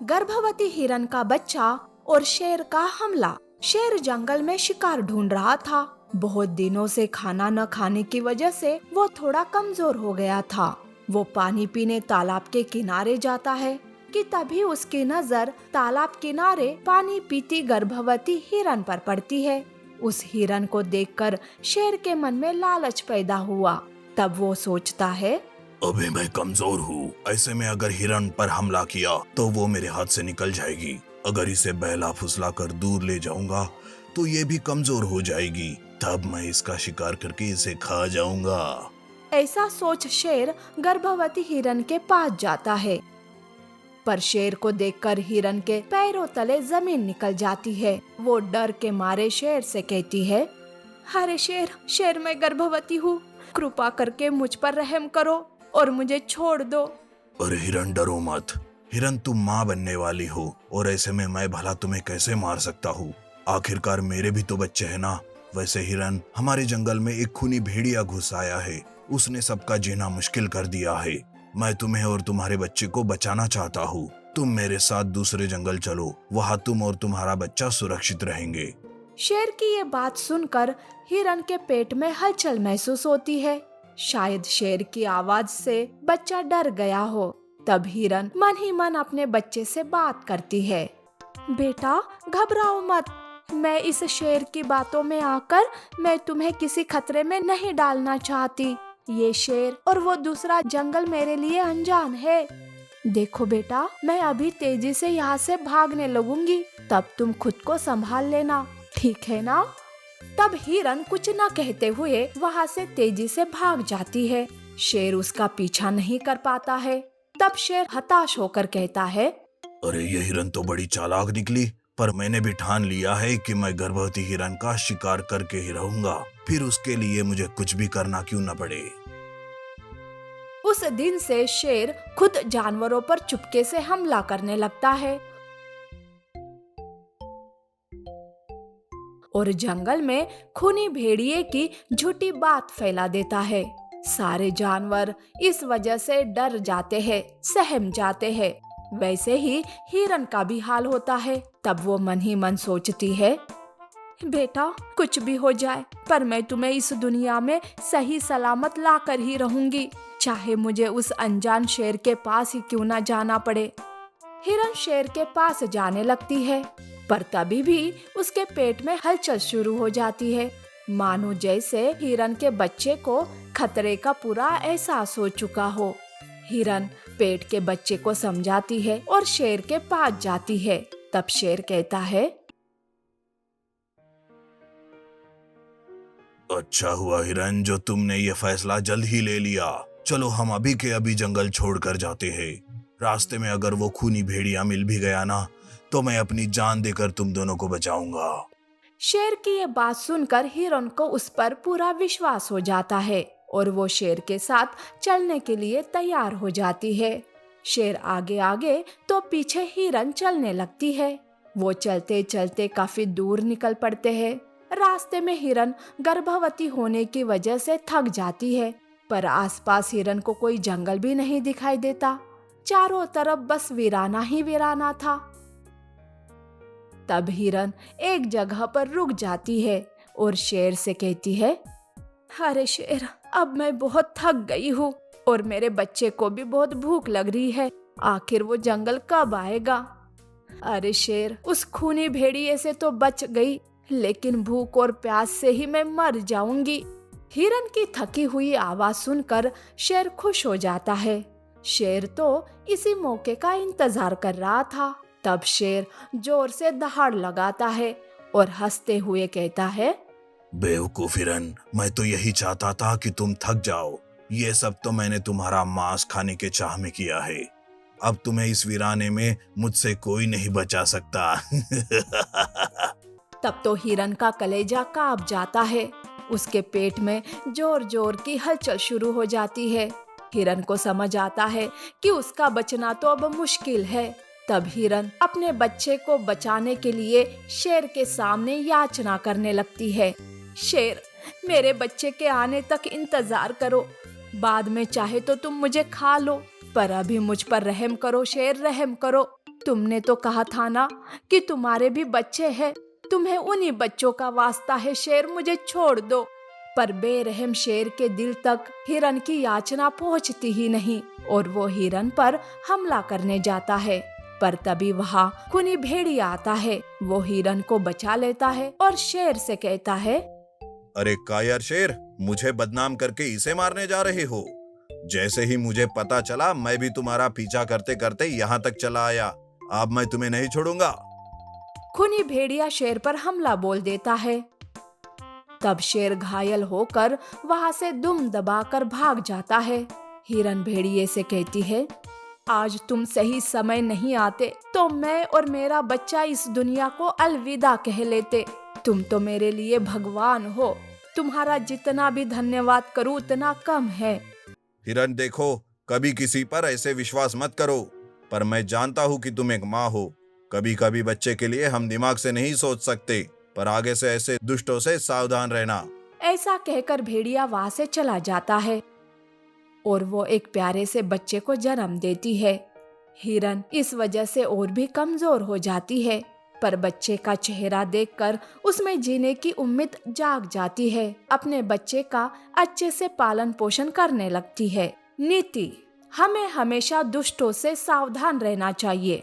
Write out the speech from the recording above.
गर्भवती हिरन का बच्चा और शेर का हमला। शेर जंगल में शिकार ढूंढ रहा था। बहुत दिनों से खाना न खाने की वजह से वो थोड़ा कमजोर हो गया था। वो पानी पीने तालाब के किनारे जाता है कि तभी उसकी नजर तालाब किनारे पानी पीती गर्भवती हिरन पर पड़ती है। उस हिरन को देखकर शेर के मन में लालच पैदा हुआ। तब वो सोचता है, अभी मैं कमजोर हूँ, ऐसे में अगर हिरन पर हमला किया तो वो मेरे हाथ से निकल जाएगी। अगर इसे बहला फुसला कर दूर ले जाऊंगा तो ये भी कमजोर हो जाएगी। तब मैं इसका शिकार करके इसे खा जाऊंगा। ऐसा सोच शेर गर्भवती हिरन के पास जाता है। पर शेर को देखकर हिरन के पैरों तले जमीन निकल जाती है। वो डर के मारे शेर से कहती है, अरे शेर, शेर मैं गर्भवती हूँ, कृपा करके मुझ पर रहम करो और मुझे छोड़ दो। अरे हिरन, डरो मत। हिरन, तुम माँ बनने वाली हो और ऐसे में मैं भला तुम्हें कैसे मार सकता हूँ? आखिरकार मेरे भी तो बच्चे हैं ना। वैसे हिरन, हमारे जंगल में एक खूनी भेड़िया घुस आया है। उसने सबका जीना मुश्किल कर दिया है। मैं तुम्हें और तुम्हारे बच्चे को बचाना चाहता हूँ। तुम मेरे साथ दूसरे जंगल चलो, वहाँ तुम और तुम्हारा बच्चा सुरक्षित रहेंगे। शेर की ये बात सुनकर हिरन के पेट में हलचल महसूस होती है। शायद शेर की आवाज से बच्चा डर गया हो। तब हिरन मन ही मन अपने बच्चे से बात करती है, बेटा घबराओ मत, मैं इस शेर की बातों में आकर मैं तुम्हें किसी खतरे में नहीं डालना चाहती। ये शेर और वो दूसरा जंगल मेरे लिए अनजान है। देखो बेटा, मैं अभी तेजी से यहाँ से भागने लगूंगी, तब तुम खुद को संभाल लेना, ठीक है ना? तब हिरन कुछ न कहते हुए वहाँ से तेजी से भाग जाती है। शेर उसका पीछा नहीं कर पाता है। तब शेर हताश होकर कहता है, अरे ये हिरन तो बड़ी चालाक निकली, पर मैंने भी ठान लिया है कि मैं गर्भवती हिरन का शिकार करके ही रहूंगा, फिर उसके लिए मुझे कुछ भी करना क्यों न पड़े। उस दिन से शेर खुद जानवरों पर चुपके से हमला करने लगता है और जंगल में खूनी भेड़िए की झूठी बात फैला देता है। सारे जानवर इस वजह से डर जाते हैं, सहम जाते हैं। वैसे ही हिरन का भी हाल होता है। तब वो मन ही मन सोचती है, बेटा कुछ भी हो जाए, पर मैं तुम्हें इस दुनिया में सही सलामत ला कर ही रहूंगी, चाहे मुझे उस अनजान शेर के पास ही क्यों ना जाना पड़े। हिरन शेर के पास जाने लगती है, पर तभी भी उसके पेट में हलचल शुरू हो जाती है, मानो जैसे हिरन के बच्चे को खतरे का पूरा एहसास हो चुका हो। हिरन पेट के बच्चे को समझाती है और शेर के पास जाती है। तब शेर कहता है, अच्छा हुआ हिरन जो तुमने ये फैसला जल्द ही ले लिया। चलो हम अभी के अभी जंगल छोड़कर जाते हैं। रास्ते में अगर वो खूनी भेड़िया मिल भी गया ना, तो मैं अपनी जान देकर तुम दोनों को बचाऊंगा। शेर की ये बात सुनकर हिरन को उस पर पूरा विश्वास हो जाता है और वो शेर के साथ चलने के लिए तैयार हो जाती है। शेर आगे आगे तो पीछे हिरन चलने लगती है। वो चलते चलते काफी दूर निकल पड़ते हैं। रास्ते में हिरन गर्भवती होने की वजह से थक जाती है, पर आसपास हिरन को कोई जंगल भी नहीं दिखाई देता। चारों तरफ बस वीराना ही वीराना था। तब हिरन एक जगह पर रुक जाती है और शेर से कहती है, अरे शेर, अब मैं बहुत थक गई हूँ और मेरे बच्चे को भी बहुत भूख लग रही है। आखिर वो जंगल कब आएगा? अरे शेर, उस खूनी भेड़िए से तो बच गई, लेकिन भूख और प्यास से ही मैं मर जाऊंगी। हिरन की थकी हुई आवाज सुनकर शेर खुश हो जाता है। शेर तो इसी मौके का इंतजार कर रहा था। तब शेर जोर से दहाड़ लगाता है और हंसते हुए कहता है, बेवकूफ हिरन, मैं तो यही चाहता था कि तुम थक जाओ। ये सब तो मैंने तुम्हारा मांस खाने के चाह में किया है। अब तुम्हें इस वीराने में मुझसे कोई नहीं बचा सकता। तब तो हिरन का कलेजा कांप जाता है। उसके पेट में जोर जोर की हलचल शुरू हो जाती है। हिरन को समझ आता है कि उसका बचना तो अब मुश्किल है। तब हिरन अपने बच्चे को बचाने के लिए शेर के सामने याचना करने लगती है, शेर, मेरे बच्चे के आने तक इंतजार करो, बाद में चाहे तो तुम मुझे खा लो, पर अभी मुझ पर रहम करो शेर, रहम करो। तुमने तो कहा था ना कि तुम्हारे भी बच्चे हैं, तुम्हें उन्हीं बच्चों का वास्ता है शेर, मुझे छोड़ दो। पर बेरहम शेर के दिल तक हिरन की याचना पहुंचती ही नहीं और वो हिरन पर हमला करने जाता है। पर तभी वहाँ खूनी भेड़िया आता है। वो हिरन को बचा लेता है और शेर से कहता है, अरे कायर शेर, मुझे बदनाम करके इसे मारने जा रहे हो? जैसे ही मुझे पता चला मैं भी तुम्हारा पीछा करते करते यहाँ तक चला आया। अब मैं तुम्हें नहीं छोड़ूंगा। खूनी भेड़िया शेर पर हमला बोल देता है। तब शेर घायल होकर वहां से दुम दबाकर भाग जाता है। हिरन भेड़िए से कहती है, आज तुम सही समय नहीं आते तो मैं और मेरा बच्चा इस दुनिया को अलविदा कह लेते। तुम तो मेरे लिए भगवान हो, तुम्हारा जितना भी धन्यवाद करूं उतना कम है। हिरन देखो, कभी किसी पर ऐसे विश्वास मत करो, पर मैं जानता हूँ कि तुम एक माँ हो। कभी कभी बच्चे के लिए हम दिमाग से नहीं सोच सकते, पर आगे से ऐसे दुष्टों से सावधान रहना। ऐसा कहकर भेड़िया वहां से चला जाता है और वो एक प्यारे से बच्चे को जन्म देती है। हिरन इस वजह से और भी कमजोर हो जाती है, पर बच्चे का चेहरा देखकर उसमें जीने की उम्मीद जाग जाती है। अपने बच्चे का अच्छे से पालन पोषण करने लगती है। नीति: हमें हमेशा दुष्टों से सावधान रहना चाहिए।